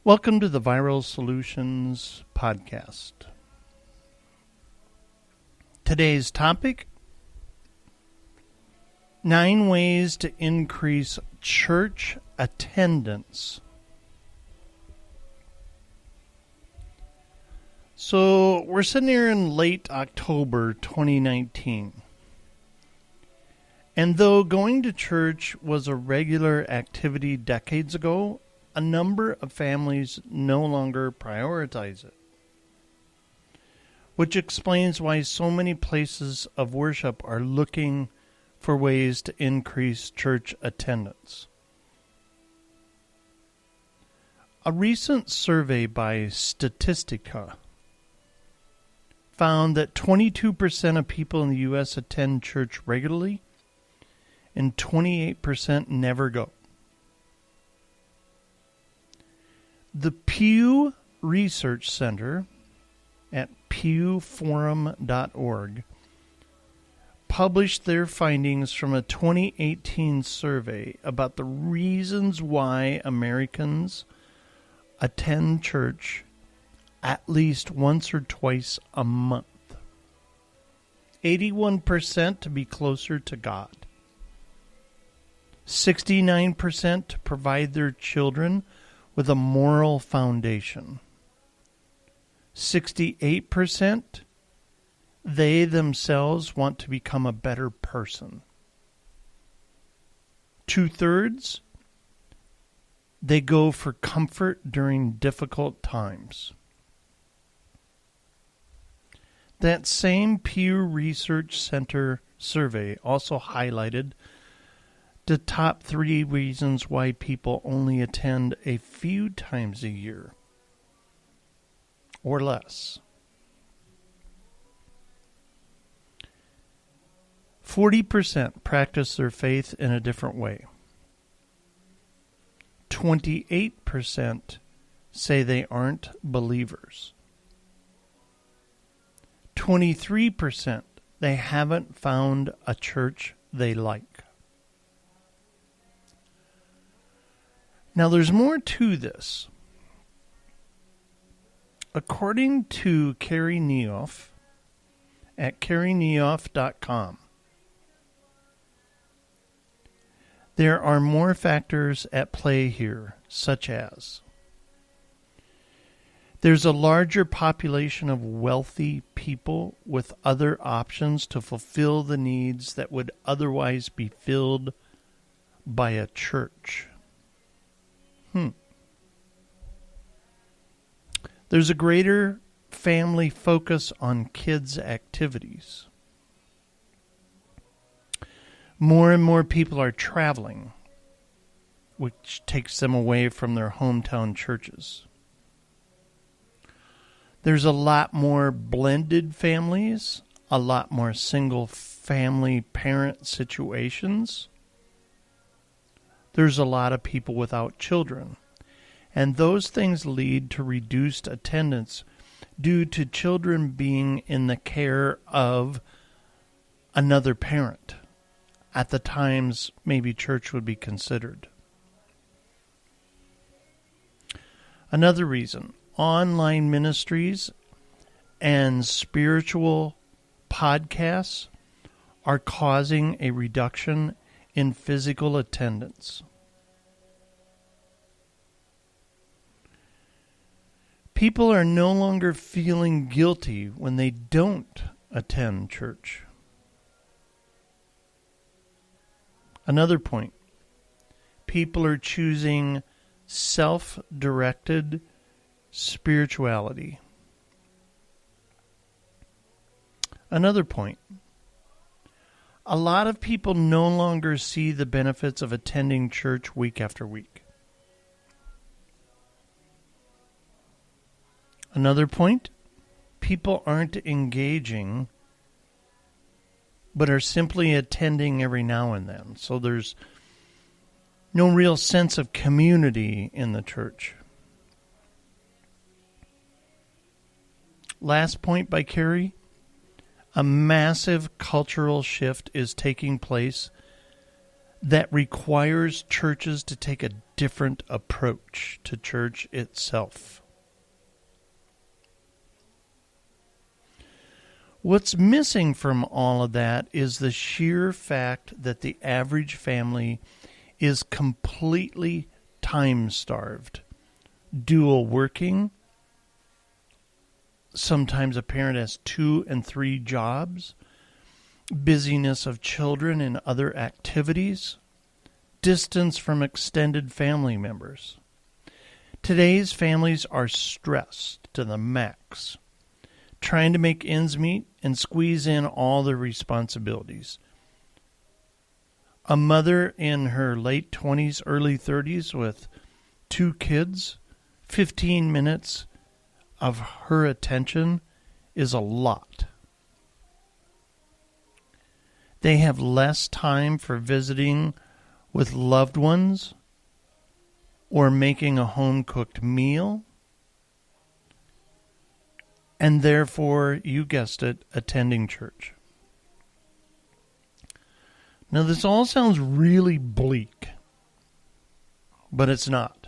Welcome to the Viral Solutions Podcast. Today's topic, 9 ways to increase church attendance. So we're sitting here in late October 2019. And though going to church was a regular activity decades ago, a number of families no longer prioritize it, which explains why so many places of worship are looking for ways to increase church attendance. A recent survey by Statista found that 22% of people in the U.S. attend church regularly and 28% never go. The Pew Research Center at pewforum.org published their findings from a 2018 survey about the reasons why Americans attend church at least once or twice a month. 81% to be closer to God. 69% to provide their children with a moral foundation. 68% they themselves want to become a better person. 2/3 they go for comfort during difficult times. That same Pew Research Center survey also highlighted the top 3 reasons why people only attend a few times a year or less. 40% practice their faith in a different way. 28% say they aren't believers. 23% they haven't found a church they like. Now, there's more to this. According to Carrie Neoff at carrieneoff.com, there are more factors at play here, such as there's a larger population of wealthy people with other options to fulfill the needs that would otherwise be filled by a church. There's a greater family focus on kids' activities. More and more people are traveling, which takes them away from their hometown churches. There's a lot more blended families, a lot more single-family parent situations. There's a lot of people without children. And those things lead to reduced attendance due to children being in the care of another parent at the times maybe church would be considered. Another reason, online ministries and spiritual podcasts are causing a reduction in physical attendance. People are no longer feeling guilty when they don't attend church. Another point, people are choosing self-directed spirituality. Another point, a lot of people no longer see the benefits of attending church week after week. Another point, people aren't engaging, but are simply attending every now and then. So there's no real sense of community in the church. Last point by Carrie, a massive cultural shift is taking place that requires churches to take a different approach to church itself. What's missing from all of that is the sheer fact that the average family is completely time-starved, dual working. Sometimes a parent has 2 and 3 jobs, busyness of children and other activities, distance from extended family members. Today's families are stressed to the max, trying to make ends meet and squeeze in all their responsibilities. A mother in her late 20s, early 30s with 2 kids, 15 minutes of her attention is a lot. They have less time for visiting with loved ones or making a home-cooked meal, and therefore, you guessed it, attending church. Now, this all sounds really bleak, but it's not.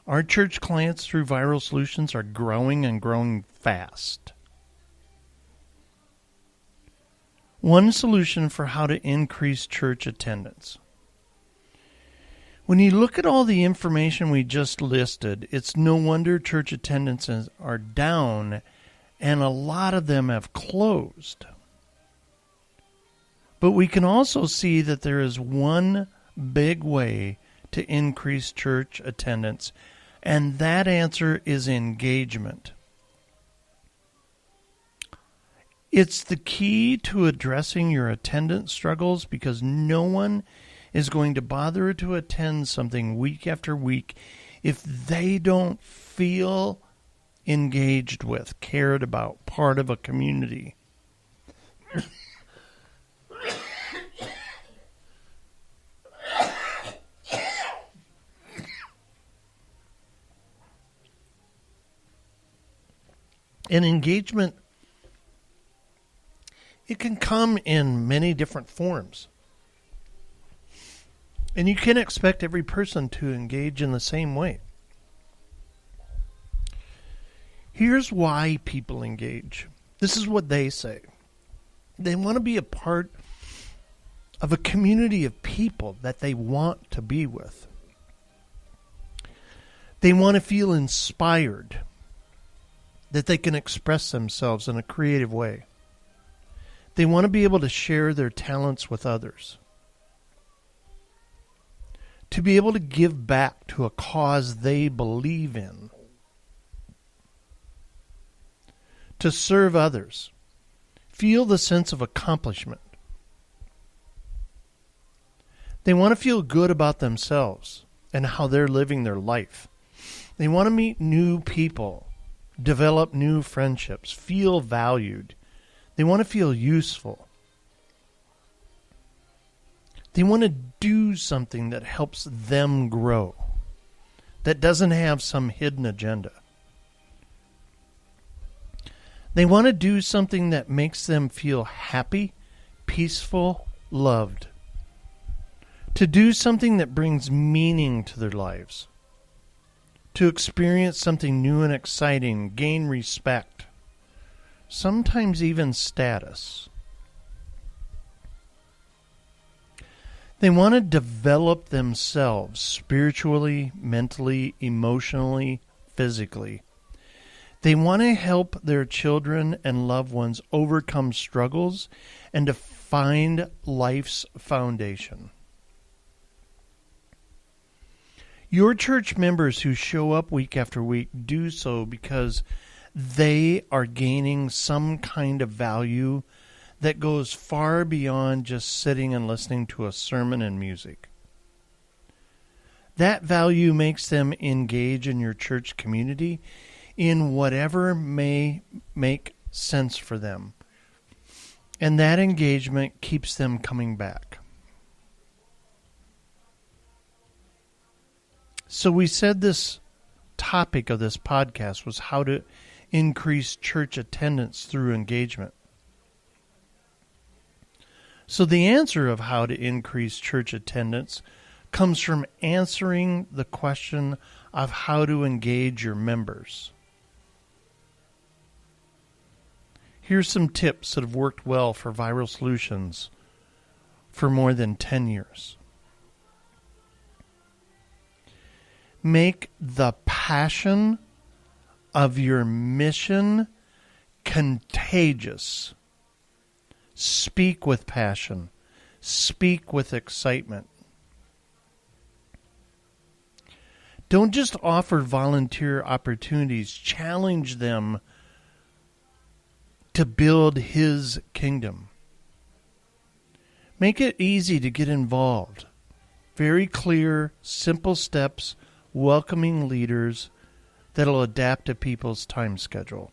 Our church clients through Viral Solutions are growing and growing fast. One solution for how to increase church attendance. When you look at all the information we just listed, it's no wonder church attendances are down, and a lot of them have closed. But we can also see that there is one big way to increase church attendance, and that answer is engagement. It's the key to addressing your attendance struggles, because no one is going to bother to attend something week after week if they don't feel engaged with, cared about, part of a community. And engagement, it can come in many different forms. And you can't expect every person to engage in the same way. Here's why people engage. This is what they say. They want to be a part of a community of people that they want to be with. They want to feel inspired, that they can express themselves in a creative way. They want to be able to share their talents with others. To be able to give back to a cause they believe in. To serve others. Feel the sense of accomplishment. They want to feel good about themselves and how they're living their life. They want to meet new people, develop new friendships, feel valued. They want to feel useful. They want to do something that helps them grow, that doesn't have some hidden agenda. They want to do something that makes them feel happy, peaceful, loved. To do something that brings meaning to their lives. To experience something new and exciting, gain respect, sometimes even status. They want to develop themselves spiritually, mentally, emotionally, physically. They want to help their children and loved ones overcome struggles and to find life's foundation. Your church members who show up week after week do so because they are gaining some kind of value that goes far beyond just sitting and listening to a sermon and music. That value makes them engage in your church community in whatever may make sense for them. And that engagement keeps them coming back. So we said this topic of this podcast was how to increase church attendance through engagement. So the answer of how to increase church attendance comes from answering the question of how to engage your members. Here's some tips that have worked well for Viral Solutions for more than 10 years. Make the passion of your mission contagious. Speak with passion. Speak with excitement. Don't just offer volunteer opportunities. Challenge them to build His kingdom. Make it easy to get involved. Very clear, simple steps, welcoming leaders that'll adapt to people's time schedule.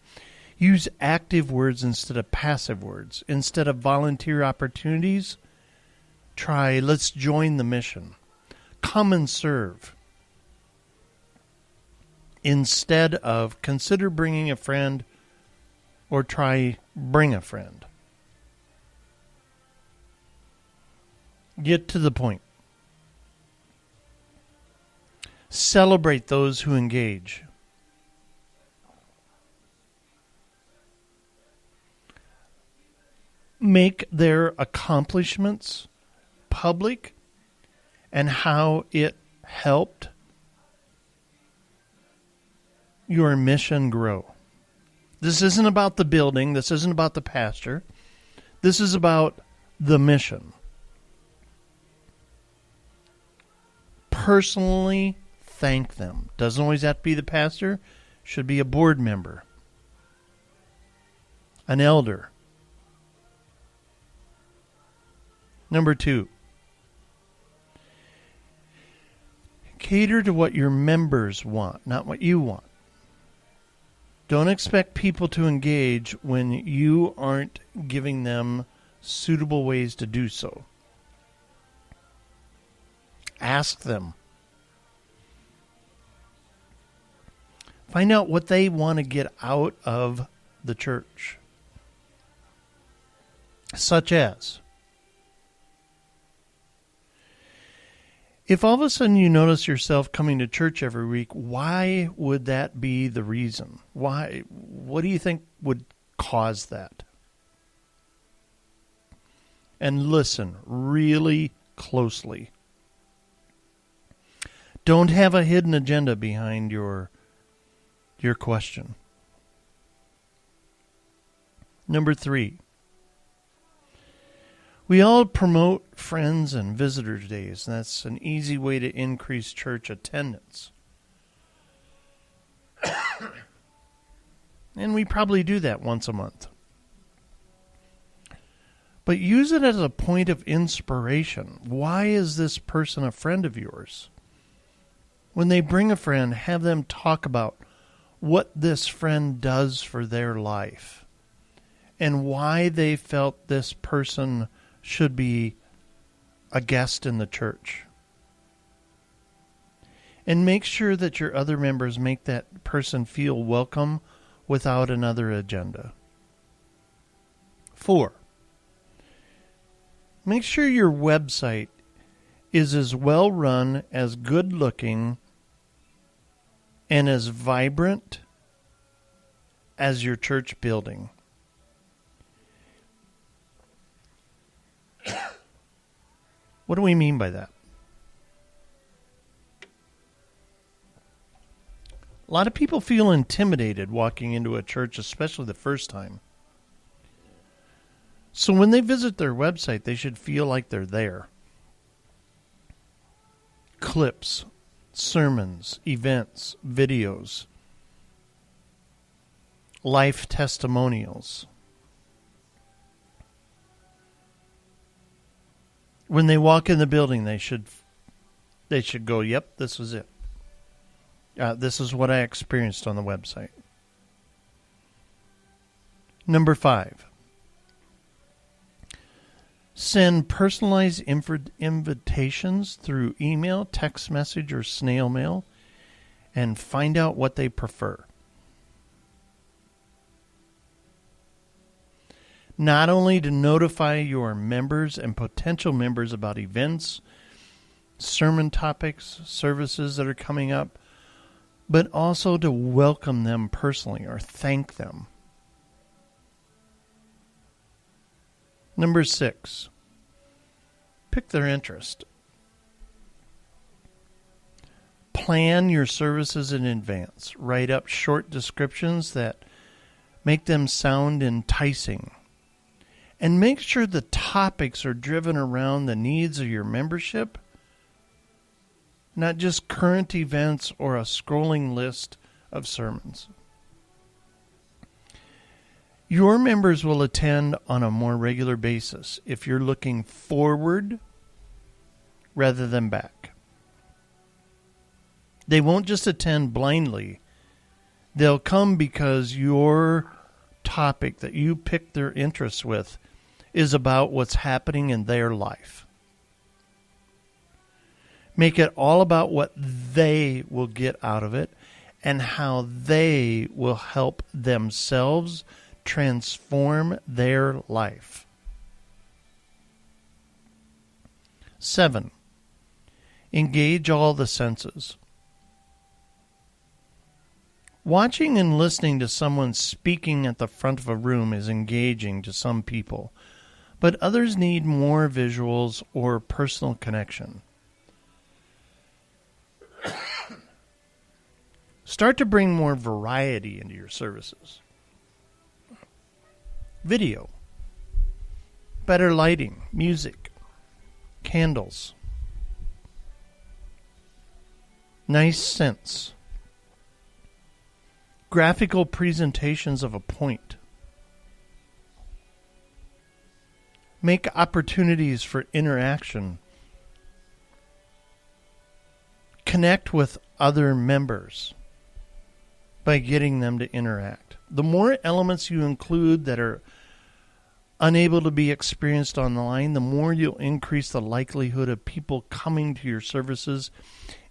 Use active words instead of passive words. Instead of volunteer opportunities, try, let's join the mission. Come and serve. Instead of consider bringing a friend, or try bring a friend. Get to the point. Celebrate those who engage. Make their accomplishments public and how it helped your mission grow. This isn't about the building. This isn't about the pastor. This is about the mission. Personally thank them. Doesn't always have to be the pastor. Should be a board member, an elder. Number 2, cater to what your members want, not what you want. Don't expect people to engage when you aren't giving them suitable ways to do so. Ask them. Find out what they want to get out of the church. Such as, if all of a sudden you notice yourself coming to church every week, why would that be the reason? Why? What do you think would cause that? And listen really closely. Don't have a hidden agenda behind your question. Number 3. We all promote Friends and Visitors Days, and that's an easy way to increase church attendance. And we probably do that once a month. But use it as a point of inspiration. Why is this person a friend of yours? When they bring a friend, have them talk about what this friend does for their life and why they felt this person should be a guest in the church. And make sure that your other members make that person feel welcome without another agenda. 4, make sure your website is as well run, as good looking, and as vibrant as your church building. What do we mean by that? A lot of people feel intimidated walking into a church, especially the first time. So when they visit their website, they should feel like they're there. Clips, sermons, events, videos, life testimonials. When they walk in the building, they should go, yep, this was it. This is what I experienced on the website. Number 5. Send personalized invitations through email, text message, or snail mail, and find out what they prefer. Not only to notify your members and potential members about events, sermon topics, services that are coming up, but also to welcome them personally or thank them. Number 6, pick their interest. Plan your services in advance. Write up short descriptions that make them sound enticing. And make sure the topics are driven around the needs of your membership, not just current events or a scrolling list of sermons. Your members will attend on a more regular basis if you're looking forward rather than back. They won't just attend blindly. They'll come because your topic that you pick their interests with is about what's happening in their life. Make it all about what they will get out of it and how they will help themselves transform their life. 7, engage all the senses. Watching and listening to someone speaking at the front of a room is engaging to some people, but others need more visuals or personal connection. Start to bring more variety into your services. Video, better lighting, music, candles, nice scents, graphical presentations of a point. Make opportunities for interaction. Connect with other members by getting them to interact. The more elements you include that are unable to be experienced online, the more you'll increase the likelihood of people coming to your services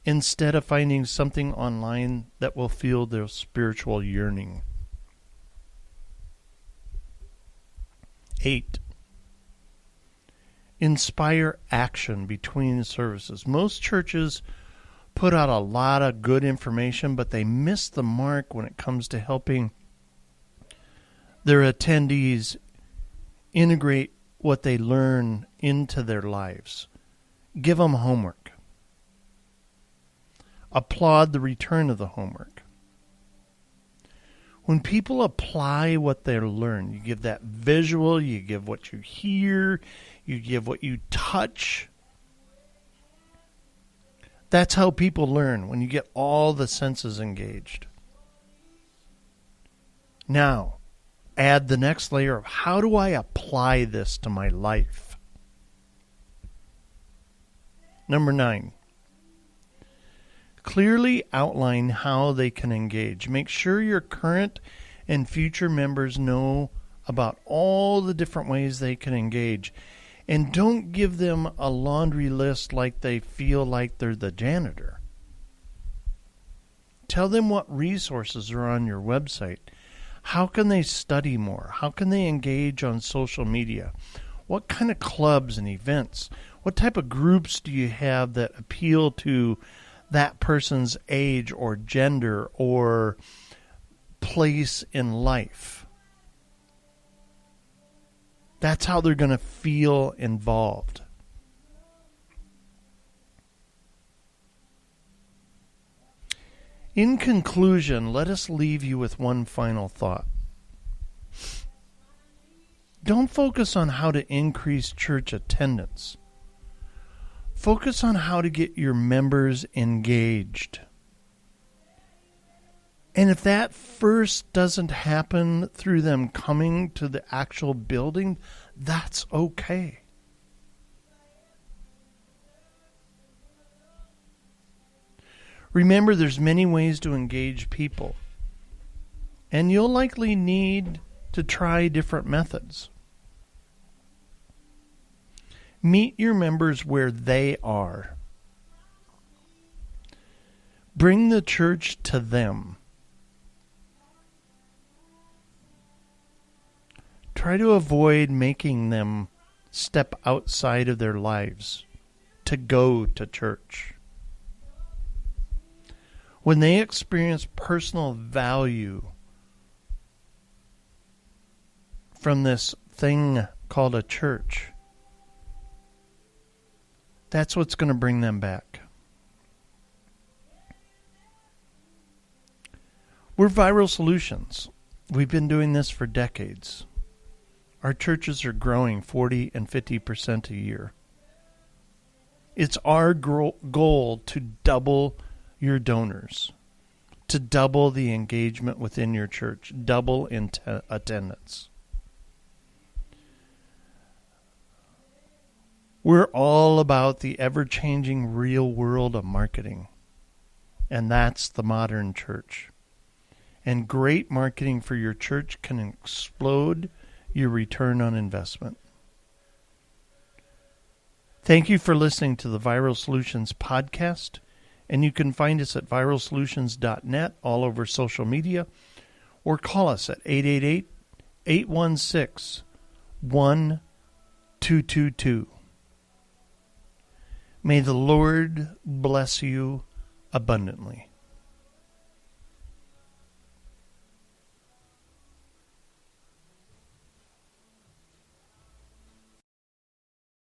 instead of finding something online that will feel their spiritual yearning. 8, inspire action between services. Most churches put out a lot of good information, but they miss the mark when it comes to helping their attendees integrate what they learn into their lives. Give them homework. Applaud the return of the homework. When people apply what they learn, you give that visual, you give what you hear, you give what you touch. That's how people learn, when you get all the senses engaged. Now, add the next layer of how do I apply this to my life? Number 9, clearly outline how they can engage. Make sure your current and future members know about all the different ways they can engage. And don't give them a laundry list like they feel like they're the janitor. Tell them what resources are on your website. How can they study more? How can they engage on social media? What kind of clubs and events? What type of groups do you have that appeal to that person's age or gender or place in life? That's how they're going to feel involved. In conclusion, let us leave you with one final thought. Don't focus on how to increase church attendance. Focus on how to get your members engaged. And if that first doesn't happen through them coming to the actual building, that's okay. Remember, there's many ways to engage people, and you'll likely need to try different methods. Meet your members where they are. Bring the church to them. Try to avoid making them step outside of their lives to go to church. When they experience personal value from this thing called a church, that's what's going to bring them back. We're Viral Solutions. We've been doing this for decades. Our churches are growing 40 and 50% a year. It's our goal to double your donors, to double the engagement within your church, double in attendance. We're all about the ever-changing real world of marketing, and that's the modern church. And great marketing for your church can explode your return on investment. Thank you for listening to the Viral Solutions podcast, and you can find us at viralsolutions.net, all over social media, or call us at 888-816-1222. May the Lord bless you abundantly.